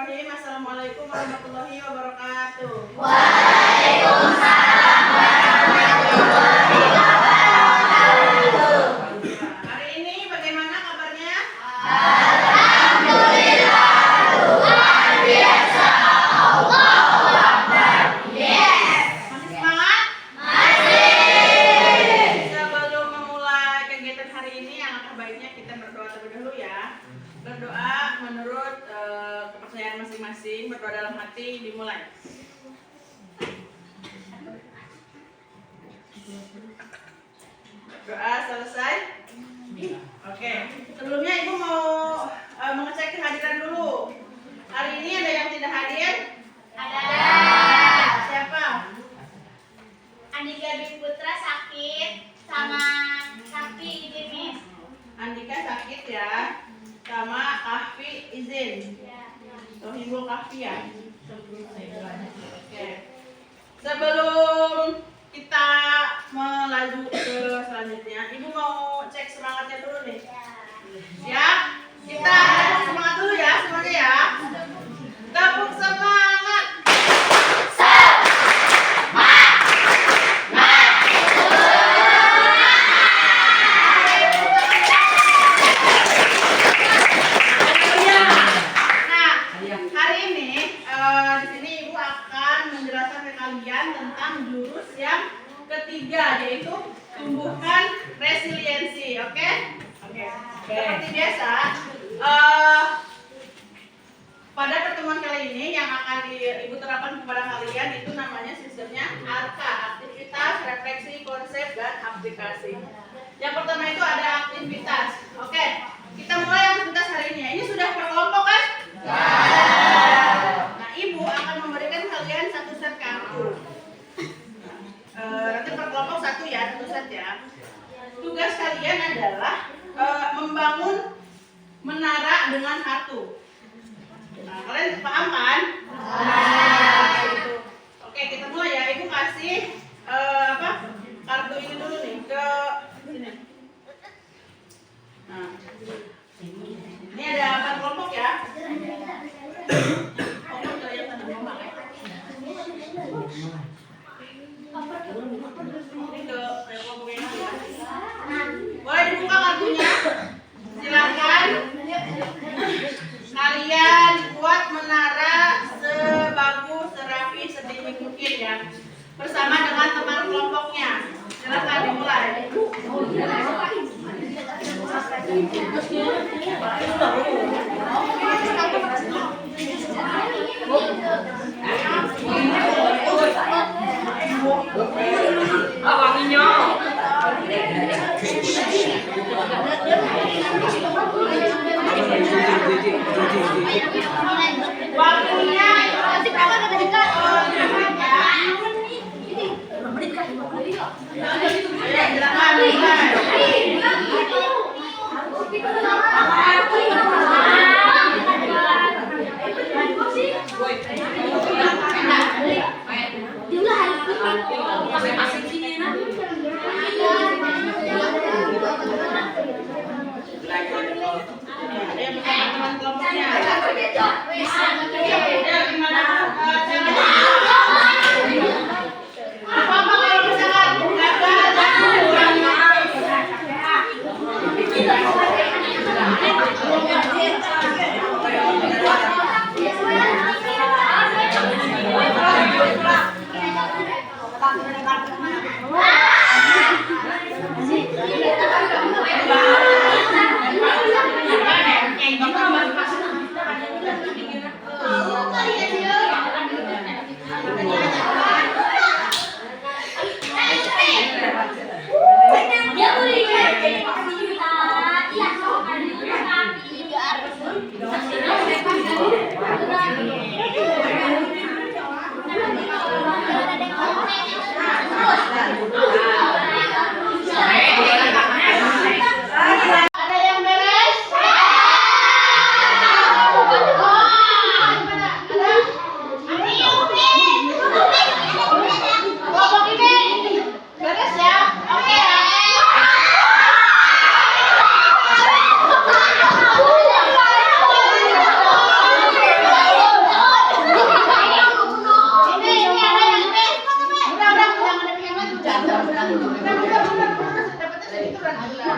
Bismillahirrahmanirrahim. Assalamualaikum warahmatullahi wabarakatuh. Waalaikumsalam warahmatullahi wabarakatuh. Hari ini bagaimana kabarnya? Alhamdulillah, luar biasa. Allahu Akbar. Yes. Masih semangat? Masih. Sebelum memulai kegiatan hari ini, alangkah baiknya kita berdoa terlebih dahulu ya. Berdoa menurut kepercayaan masing-masing, berdoa dalam hati, dimulai. Doa selesai? Oke. Sebelumnya Ibu mau mengecek kehadiran dulu. Hari ini ada yang tidak hadir? Ada. Siapa? Andika Dwi Putra sakit sama Sakti izin Miss. Andika sakit ya, sama Kahfi izin. Rohibul Kahfi ya. Oke. Sebelum kita melaju ke selanjutnya, Ibu mau cek semangatnya dulu nih. Siap? Kita semangat dulu ya semuanya ya. Tepuk semangat. Hari ini di sini Ibu akan menjelaskan ke kalian tentang jurus yang ketiga, yaitu tumbuhkan resiliensi. Oke? Oke. Seperti biasa, pada pertemuan kali ini yang akan Ibu terapkan kepada kalian itu namanya sistemnya ARKA, aktivitas, refleksi, konsep, dan aplikasi. Yang pertama itu ada aktivitas. Oke, kita mulai aktivitas hari ini. Ini sudah per kelompok kan? Nah, Ibu akan memberikan kalian satu set kartu. Nanti per kelompok satu ya, satu set ya. Tugas kalian adalah membangun menara dengan kartu. Nah, kalian paham kan? Gitu. Oke, kita mulai ya. Ibu kasih kartu ini dulu nih ke sini. Nah, ini ada 4 kelompok ya. Ini ke kelompok yang lain ya. Boleh dibuka kartunya? Silakan. Kalian buat menara sebagus, serapi, sedikit mungkin ya. Bersama dengan teman kelompoknya. Silakan dimulai. Waktunya teman kelompoknya. Apa-apa kalau misalkan gagal dan kurang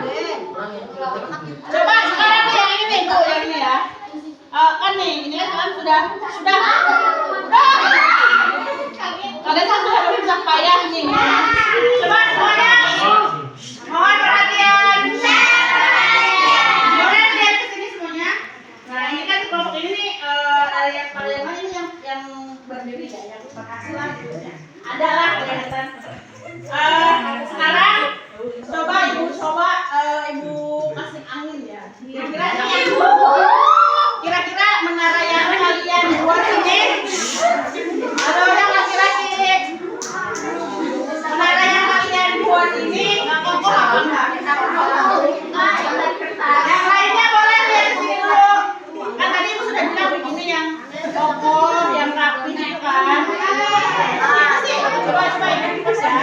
Coba sekarang tuh yang ini nih, tuh yang ini ya. Kan nih, ini kan kalian sudah. Kalian satu hari bisa payah nih. Coba semuanya. Mohon perhatian. Boleh lihat ke sini semuanya. Nah, ini kan kelompok ini nih yang paling mana ini yang berdiri ya, yang berhasil gitu ya. Ada lah kelihatan. Sekarang coba ibu kasih angin ya. Kira-kira menara yang kalian buat ini. Halo yang laki-laki. Menara yang kalian buat ini kokoh apa enggak? Yang lainnya boleh lihat di sini dulu. Kan tadi ibu sudah bilang begini yang kokoh, yang rapi gitu kan. Coba ibu pas ya.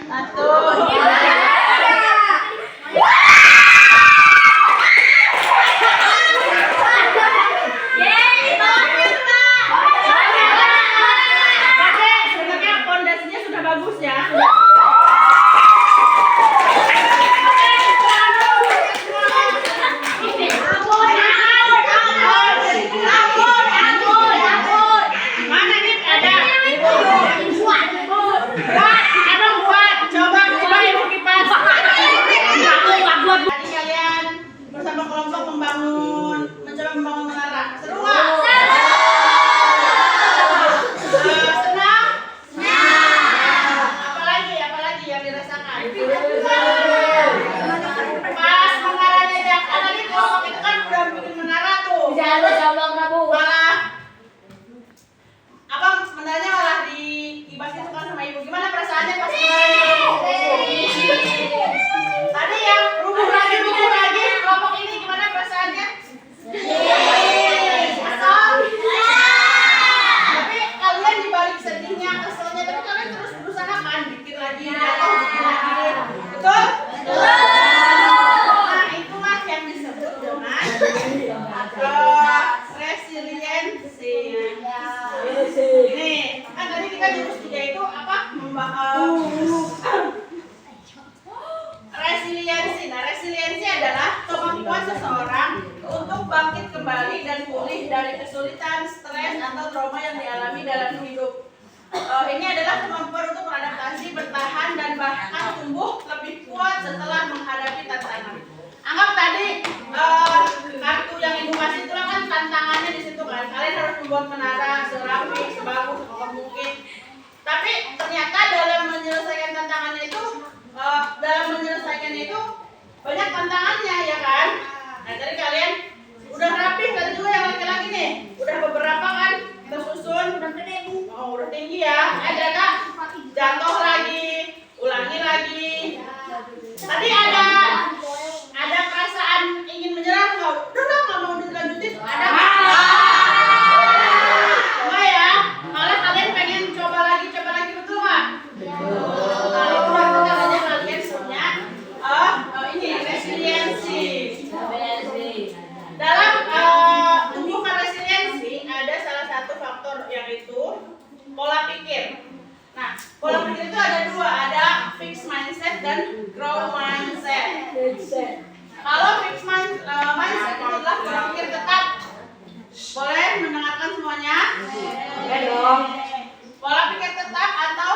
Satu. Sebenarnya fondasinya sudah bagus ya. Mana nih ada? Coba ibu kipas. Tadi kalian bersama kelompok mencoba membangun menara. Seru nggak? Senang? Apalagi yang dirasakan? Pas menaranya jatuh tadi kelompok itu kan udah bikin menara tuh. Malah apa menaranya malah dikibasin kan sama ibu. Gimana perasaannya pas menaranya? Tadi yang rubuh lagi kelompok ini gimana perasaannya? Kesel? Tapi kalian dibalik sedihnya, keselnya, tapi kalian terus berusaha kan bikin lagi, betul? Nah itulah yang disebut dengan resiliensi. Nih, kan tadi kita di jurus 3 itu apa? Resiliensi. Nah, resiliensi adalah kemampuan seseorang untuk bangkit kembali dan pulih dari kesulitan, stres, atau trauma yang dialami dalam hidup. Ini adalah kemampuan untuk beradaptasi, bertahan, dan bahkan tumbuh lebih kuat setelah menghadapi tantangan. Anggap tadi kartu yang ibu kasih itu kan tantangannya di situ kan. Kalian harus membuat menara serapi, sebagus, sekokoh mungkin. Tapi ternyata dalam menyelesaikan tantangannya itu banyak tantangannya ya kan. Nah tadi kalian udah rapi tadi juga yang laki-laki nih, udah beberapa kan tersusun, udah tinggi ya. Ada kak jatuh lagi, ulangi lagi. Tadi ada perasaan ingin menyerah nggak? Udah nggak mau dilanjutin? Ada nggak? Enggak ya, malah kalian pengen coba lagi betul nggak? Nah itulah caranya kalian punya ini resiliensi. Dalam tumbuhkan resiliensi ada salah satu faktor yaitu pola pikir. Nah, pola pikir itu ada dua, ada fixed mindset dan growth mindset. Kalau fixed mindset itu adalah pola pikir tetap. Boleh mendengarkan semuanya? Boleh dong. Pola pikir tetap atau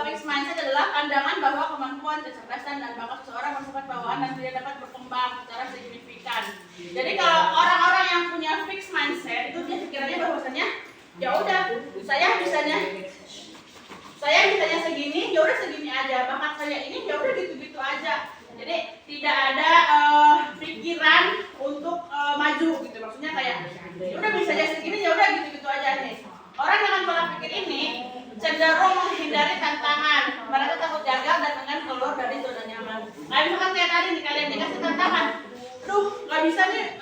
fixed mindset adalah pandangan bahwa kemampuan, kecerdasan, dan bakat seseorang bersifat bawaan dan tidak dapat berkembang secara signifikan. Jadi kalau orang-orang yang punya fixed mindset itu dia pikirannya bahwasanya ya udah saya bisanya segini, ya udah segini aja. Bakat saya ini ya udah gitu-gitu aja. Jadi tidak ada pikiran untuk maju gitu. Maksudnya kayak ya udah bisanya segini, ya udah gitu-gitu aja nih. Orang dengan pola pikir ini cenderung menghindari tantangan. Mereka takut gagal dan enggan keluar dari zona nyaman. Nah, misalkan kayak tadi nih kalian dikasih tantangan. Duh, nggak bisa nih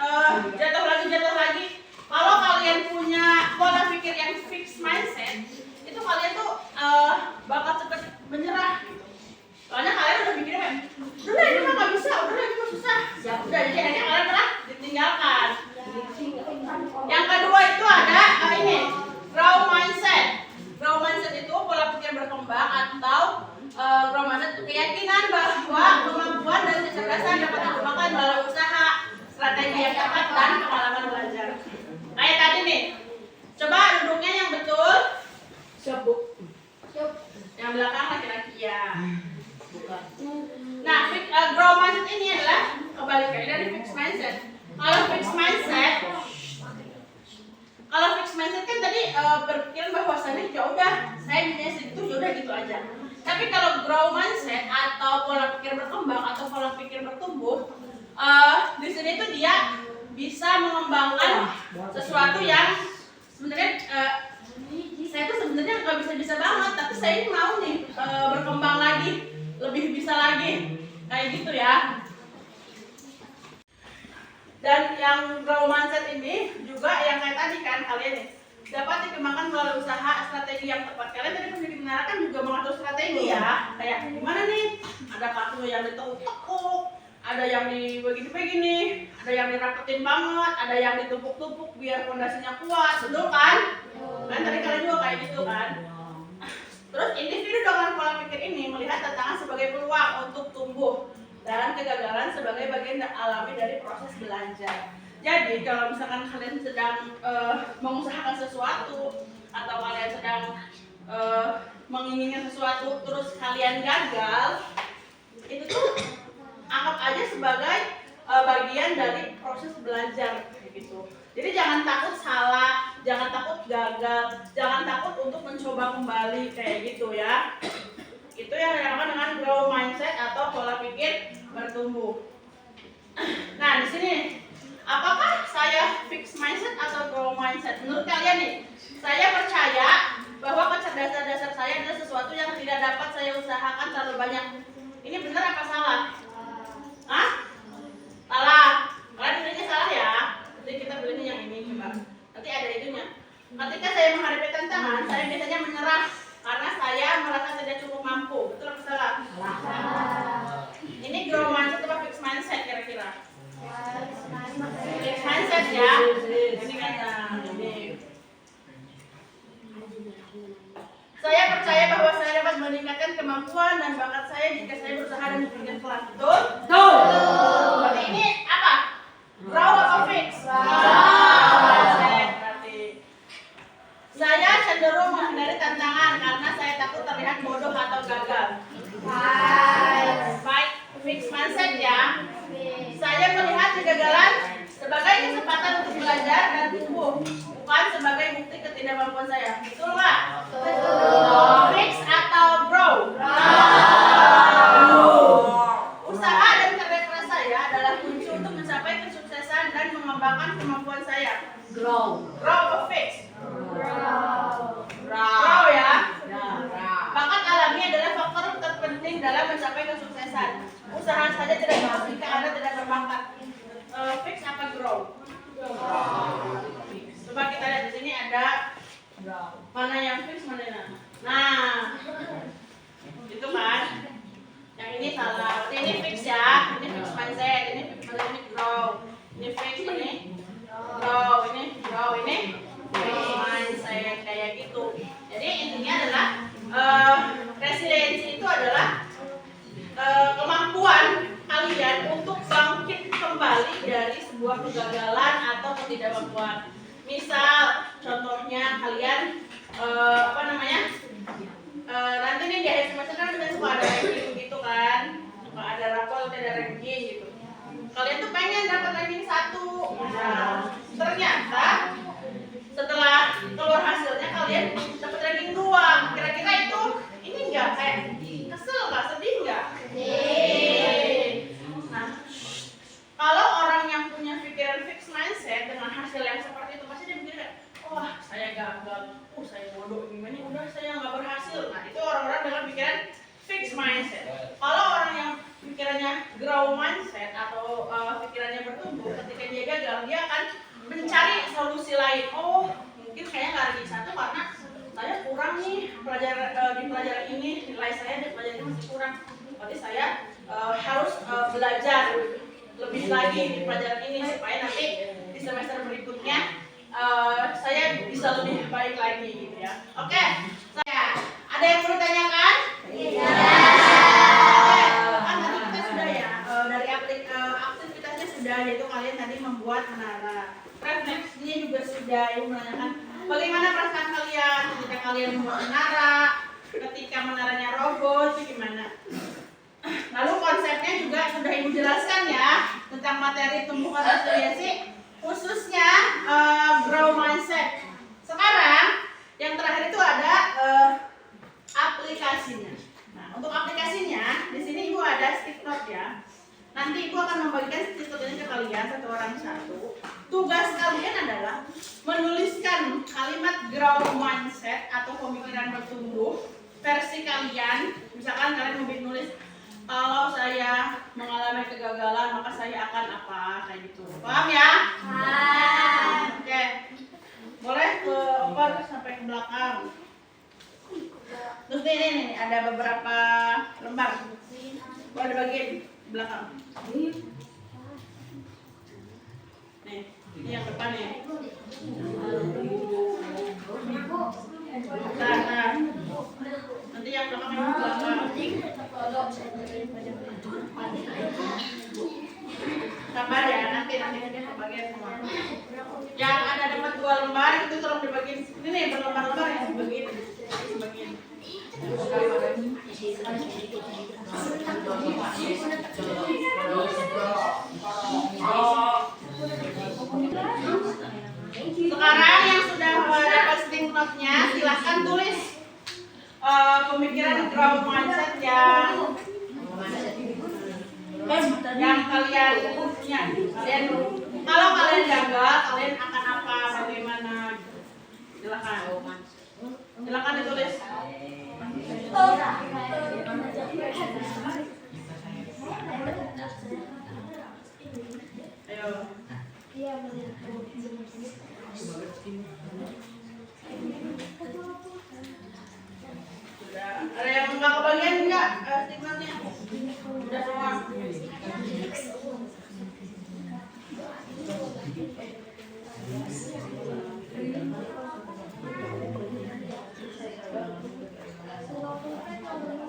jatuh lagi. Kalau kalian punya pola pikir yang fixed mindset, itu kalian tuh bakal cepet menyerah gitu. Soalnya kalian udah mikirnya kayak, udah ini mah nggak bisa, udah ini mah susah. Ya udah, jadi akhirnya kalian malah ditinggalkan. Yang kedua itu ada ini growth mindset. Growth mindset itu pola pikir berkembang atau growth mindset itu keyakinan bahwa kemampuan dan kecerdasan dapat dikembangkan melalui usaha, strategi yang tepat dan pengalaman belajar. Kayak tadi nih, coba duduknya yang betul. Yang belakang laki-laki ya. Nah, growth mindset ini adalah kebalikannya dari fixed mindset. Kalau fixed mindset kan tadi berpikiran bahwasannya ya udah saya punya segitu ya udah gitu aja. Tapi kalau growth mindset atau pola pikir berkembang atau pola pikir bertumbuh, di sini tuh dia bisa mengembangkan sesuatu yang sebenarnya saya tuh sebenarnya nggak bisa banget, tapi saya ini mau nih berkembang lagi, lebih bisa lagi kayak gitu ya. Dan yang growth mindset ini juga yang kayak tadi kan kalian nih dapat dikembangkan melalui usaha, strategi yang tepat. Kalian tadi pendiri menara kan juga mengatur strategi ya, kayak gimana nih? Ada kartu yang ditekuk-tekuk, ada yang begini-begini, ada yang dirapetin banget, ada yang ditumpuk-tumpuk biar fondasinya kuat, betul kan? Kan tadi kalian juga kayak gitu kan? Terus individu dengan pola pikir ini melihat tantangan sebagai peluang untuk tumbuh dan kegagalan sebagai bagian alami dari proses belajar. Jadi kalau misalkan kalian sedang mengusahakan sesuatu atau kalian sedang menginginkan sesuatu terus kalian gagal, itu tuh anggap aja sebagai bagian dari proses belajar gitu. Jadi jangan takut salah, jangan takut gagal, jangan takut untuk mencoba kembali kayak gitu ya. Itu yang dinamakan dengan growth mindset atau pola pikir bertumbuh. Nah, di sini apakah saya fixed mindset atau growth mindset? Menurut kalian nih, saya percaya bahwa kecerdasan dasar saya adalah sesuatu yang tidak dapat saya usahakan terlalu banyak. Ini benar apa salah? Hah? Salah. Kalian belinya salah ya. Jadi kita belinya yang ini coba. Nanti ada itunya. Ketika saya menghadapi tantangan, saya biasanya menyerah karena saya merasa tidak cukup mampu. Betul atau salah? Ini growth mindset atau fixed mindset kira-kira? Fixed mindset ya. Ini kan ini. Saya percaya bahwa saya dapat meningkatkan kemampuan dan bakat saya jika saya berusaha dan bekerja keras. Betul? Betul. Berarti ini apa? Grow atau fix? Berarti saya cenderung menghindari tantangan karena saya takut terlihat bodoh atau gagal. Baik, fixed mindset ya. Saya melihat kegagalan sebagai kesempatan untuk belajar dan tumbuh, bukan sebagai bukti ketidakmampuan saya. Betul nggak? Betul. Fix atau grow? Usaha dan kerja keras saya adalah kunci untuk mencapai kesuksesan dan mengembangkan kemampuan saya. Grow atau fix? Grow ya. Bakat alami adalah faktor terpenting dalam mencapai kesuksesan. Usaha saja tidak cukup jika Anda tidak berbakat. Fix apa grow? Coba kita lihat di sini ada mana yang fix, mana yang nah, itu kan. Yang ini salah. Berarti ini fix ya. Ini fix mindset. Ini fix mindset. Ini grow. Ini fix. Ini grow. Ini grow. Ini fix mindset kayak gitu. Jadi intinya adalah resiliensi itu adalah kemampuan kalian untuk bangkit kembali dari sebuah kegagalan atau ketidakmampuan. Misal contohnya kalian nanti nih di akhir semester kan kita suka ada ranking gitu kan, suka ada rapor, ada ranking gitu. Kalian tuh pengen dapat ranking 1. Nah, ternyata setelah keluar hasilnya kalian dapat ranking 2. Kira-kira itu ini enggak kayak kesel nggak, sedih nggak? Nah, kalau orang yang punya pikiran fixed mindset dengan hasil yang seperti itu pasti dia mikir, wah saya gagal, saya bodoh gimana, udah saya nggak berhasil. Nah itu orang-orang dengan pikiran fixed mindset. Kalau orang yang pikirannya grow mindset atau pikirannya bertumbuh, ketika dia gagal dia akan mencari solusi lain. Oh mungkin saya nggak ranking 1 karena saya kurang nih di pelajaran ini, nilai saya di pelajaran ini masih kurang. Berarti saya harus belajar lebih lagi di pelajaran ini supaya nanti di semester berikutnya saya bisa lebih baik lagi gitu ya. Oke, saya ada yang mau ditanyakan? Tidak. konsepnya sudah, yaitu kalian tadi membuat menara. Refleksinya juga sudah, ibu menanyakan bagaimana perasaan kalian ketika kalian membuat menara, ketika menaranya roboh, itu gimana? Lalu konsepnya juga sudah ibu jelaskan ya tentang materi tumbuhan resiliensi, khususnya grow mindset. Sekarang yang terakhir itu ada aplikasinya. Nah, untuk aplikasinya di sini ibu ada stick note ya. Nanti ibu akan membagikan stick note ini ke kalian satu orang satu. Tugas kalian adalah menuliskan kalimat grow mindset atau pemikiran bertumbuh versi kalian. Misalkan kalian mau nulis, kalau saya mengalami kegagalan maka saya akan apa, kayak gitu. Paham ya? Paham. Oke. Boleh ke over sampai ke belakang. Terus ini ada beberapa lembar. Boleh dibagiin belakang. Nih, ini yang depan nih. Nah. Nanti yang belakang yang belakang. Sabar ya, nanti bagian semua. Yang ada dapat 2 lembar itu tolong dibagiin. Ini nih berlembar-lembar yang dibagiin. Dibagiin. Sekarang yang sudah dapat stick note-nya, silahkan tulis pemikiran grow mindset yang kalian punya. Kalian kalau kalian gagal, kalian akan apa, bagaimana? Silakan ditulis. Ayo. Sudah. Ada yang nggak kebagian enggak stikernya? Sudah semua.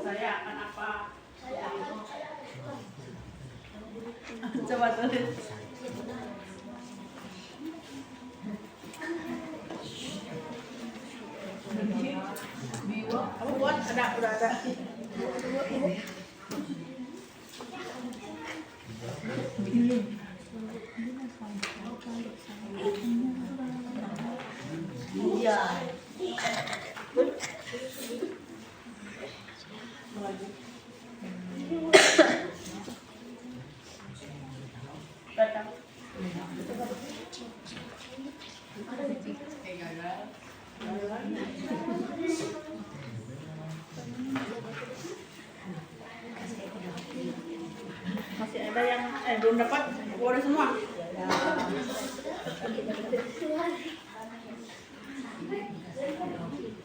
Saya akan apa? Coba tulis. Kamu buat ada, udah ada. Iya. Masih ada yang belum dapat, udah semua.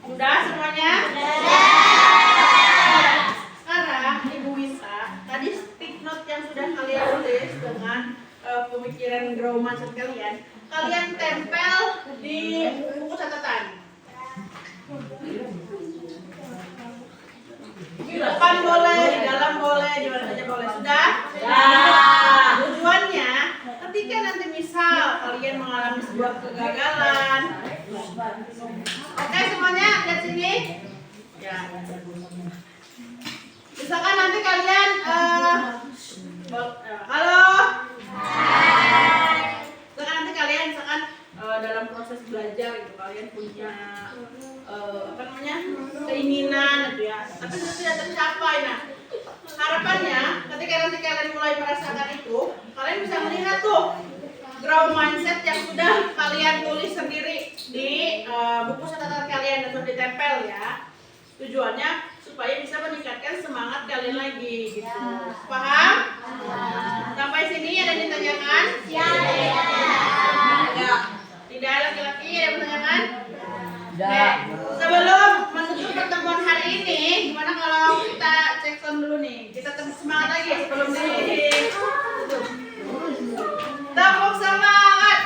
Udah semuanya? Sekarang Ibu Wisa, tadi stick note yang sudah kalian tulis dengan pemikiran grow mindset kalian tempel di buku catatan. Di depan boleh, di dalam boleh, di mana saja boleh. Sudah? Ya. Tujuannya, ketika nanti misal kalian mengalami sebuah kegagalan. Oke semuanya, lihat sini. Ya. Misalkan nanti kalian, halo. Misalkan nanti kalian dalam proses belajar gitu, kalian punya keinginan gitu ya, tapi tidak tercapai. Nah, harapannya ketika nanti kalian mulai merasakan itu, kalian bisa melihat tuh grow mindset yang sudah kalian tulis sendiri di buku catatan kalian dan sudah ditempel ya. Tujuannya supaya bisa meningkatkan semangat kalian lagi gitu. Paham? Sampai sini ada yang ditanyakan? Ya. Tidak, laki-laki ada yang bertanyakan? Tidak. Sebelum menutup pertemuan hari ini, gimana kalau kita cek sound dulu nih? Kita semangat lagi sebelum ditutup. Tepuk semangat.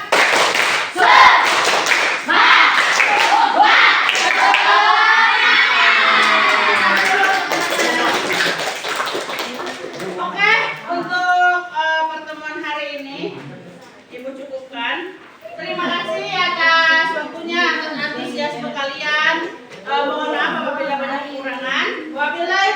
Oke, untuk pertemuan hari ini Wabillahi